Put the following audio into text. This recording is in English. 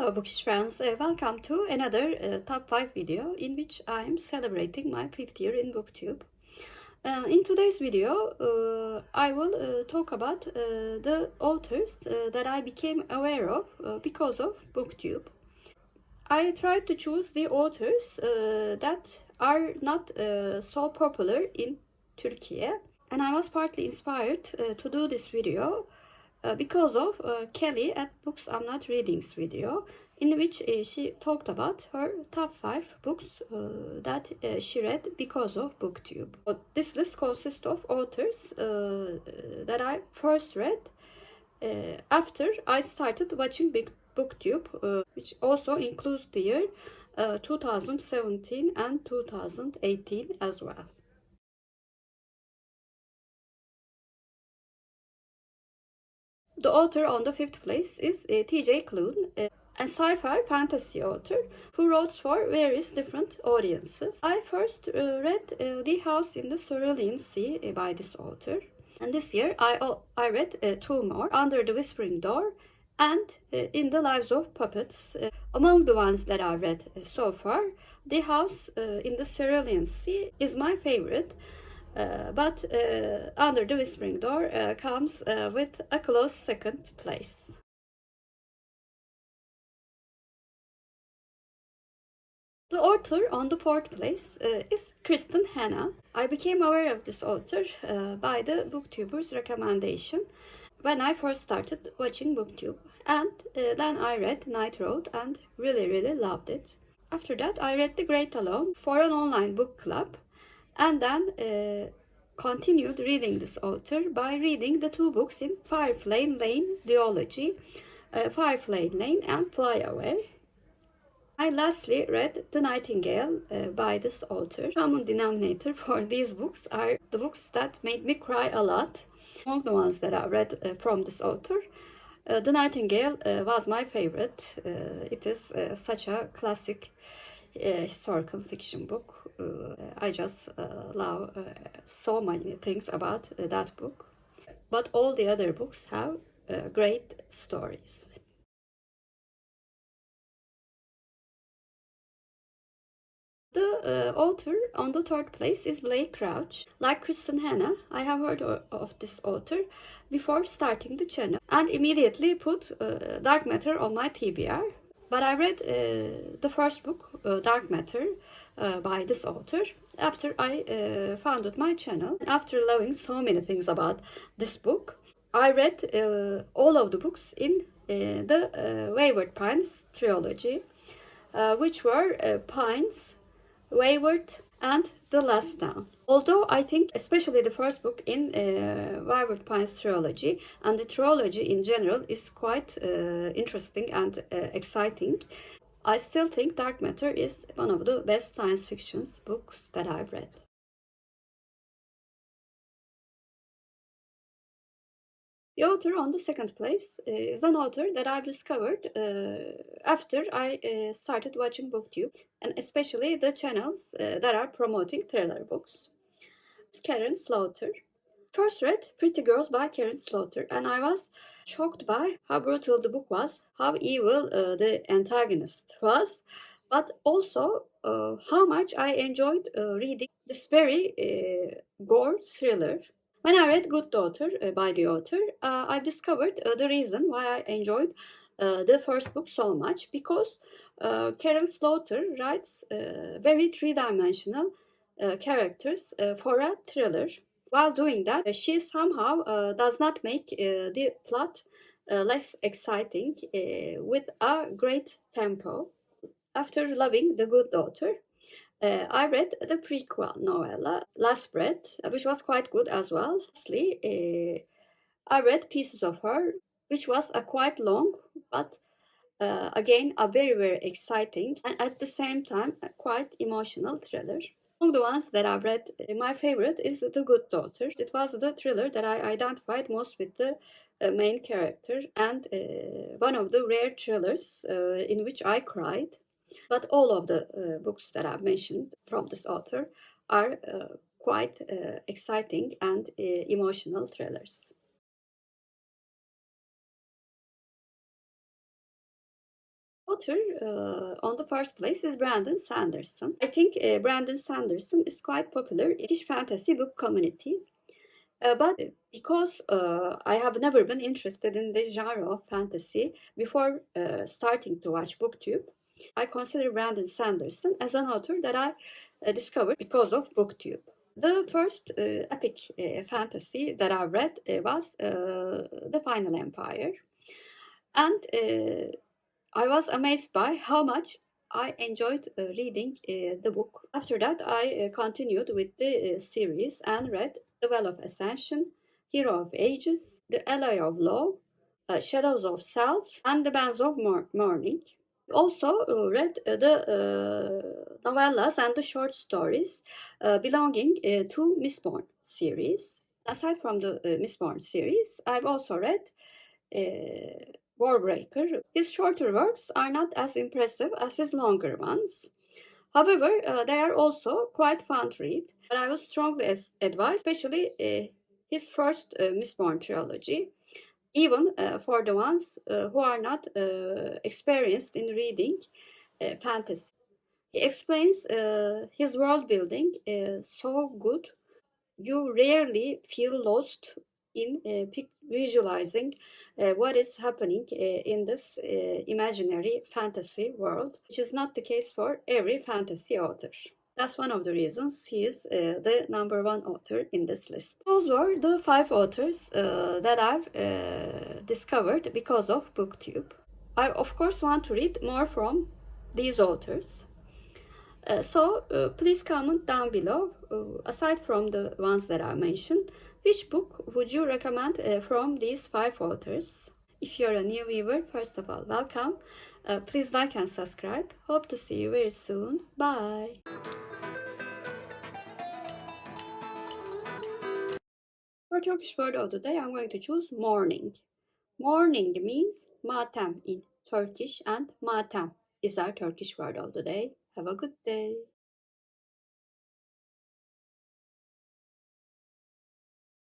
Hello Bookish friends, welcome to another top 5 video in which I am celebrating my 5th year in Booktube. In today's video, I will talk about the authors that I became aware of because of Booktube. I tried to choose the authors that are not so popular in Turkey, and I was partly inspired to do this video because of Kellly at Books I'm Not Reading's video, in which she talked about her top 5 books that she read because of Booktube. This list consists of authors that I first read after I started watching Booktube, which also includes the year 2017 and 2018 as well. The author on the 5th place is T.J. Klune, a sci-fi fantasy author who wrote for various different audiences. I first read The House in the Cerulean Sea by this author. And this year I read 2 more, Under the Whispering Door and In the Lives of Puppets. Among the ones that I read so far, The House in the Cerulean Sea is my favorite. But Under the Whispering Door comes with a close second place. The author on the 4th place is Kristin Hannah. I became aware of this author by the booktuber's recommendation when I first started watching Booktube. And then I read Night Road and really loved it. After that I read The Great Alone for an online book club. And then continued reading this author by reading the 2 books in Firefly Lane duology, Firefly Lane and Fly Away. I lastly read The Nightingale by this author. Common denominator for these books are the books that made me cry a lot. Among the ones that I read from this author, The Nightingale was my favorite. It is such a classic historical fiction book. I just love so many things about that book. But all the other books have great stories. The author on the 3rd place is Blake Crouch. Like Kristin Hannah, I have heard of this author before starting the channel and immediately put Dark Matter on my TBR. But I read the first book, Dark Matter, by this author after I founded my channel. After loving so many things about this book, I read all of the books in the Wayward Pines trilogy, which were Pines, Wayward, and The Last Town. Although I think especially the first book in Wayward Pines trilogy and the trilogy in general is quite interesting and exciting, I still think Dark Matter is one of the best science fiction books that I've read. The author on the 2nd place is an author that I've discovered after I started watching Booktube, and especially the channels that are promoting thriller books. It's Karin Slaughter. First read Pretty Girls by Karin Slaughter, and I was shocked by how brutal the book was, how evil the antagonist was, but also how much I enjoyed reading this very gore thriller. When I read Good Daughter by the author, I discovered the reason why I enjoyed the first book so much, because Karin Slaughter writes very three-dimensional characters for a thriller. While doing that, she somehow does not make the plot less exciting with a great tempo. After loving The Good Daughter, I read the prequel novella, Last Breath, which was quite good as well. Lastly, I read Pieces of Her, which was a quite long, but again, a very exciting and at the same time a quite emotional thriller. Among the ones that I've read, my favorite is The Good Daughter. It was the thriller that I identified most with the main character and one of the rare thrillers in which I cried. But all of the books that I've mentioned from this author are quite exciting and emotional thrillers. author on the first place is Brandon Sanderson. I think Brandon Sanderson is quite popular in Turkish fantasy book community. But because I have never been interested in the genre of fantasy before starting to watch Booktube, I consider Brandon Sanderson as an author that I discovered because of Booktube. The first epic fantasy that I read was The Final Empire. And I was amazed by how much I enjoyed reading the book. After that, I continued with the series and read The Well of Ascension, Hero of Ages, The Ally of Law, Shadows of Self, and The Bands of Morning. Also read the novellas and the short stories belonging to Mistborn series. Aside from the Mistborn series, I've also read Warbreaker. His shorter works are not as impressive as his longer ones. However, they are also quite fun to read. But I would strongly advise, especially his first Mistborn trilogy, even for the ones who are not experienced in reading fantasy. He explains his world building so good you rarely feel lost in visualizing what is happening in this imaginary fantasy world, which is not the case for every fantasy author. That's one of the reasons he is the number one author in this list. Those were the 5 authors that I've discovered because of Booktube. I, of course, want to read more from these authors. So please comment down below, aside from the ones that I mentioned, which book would you recommend from these 5 authors? If you're a new viewer, first of all, welcome. Please like and subscribe. Hope to see you very soon. Bye. For Turkish word of the day, I'm going to choose morning. Morning means matem in Turkish, and matem is our Turkish word of the day. Have a good day.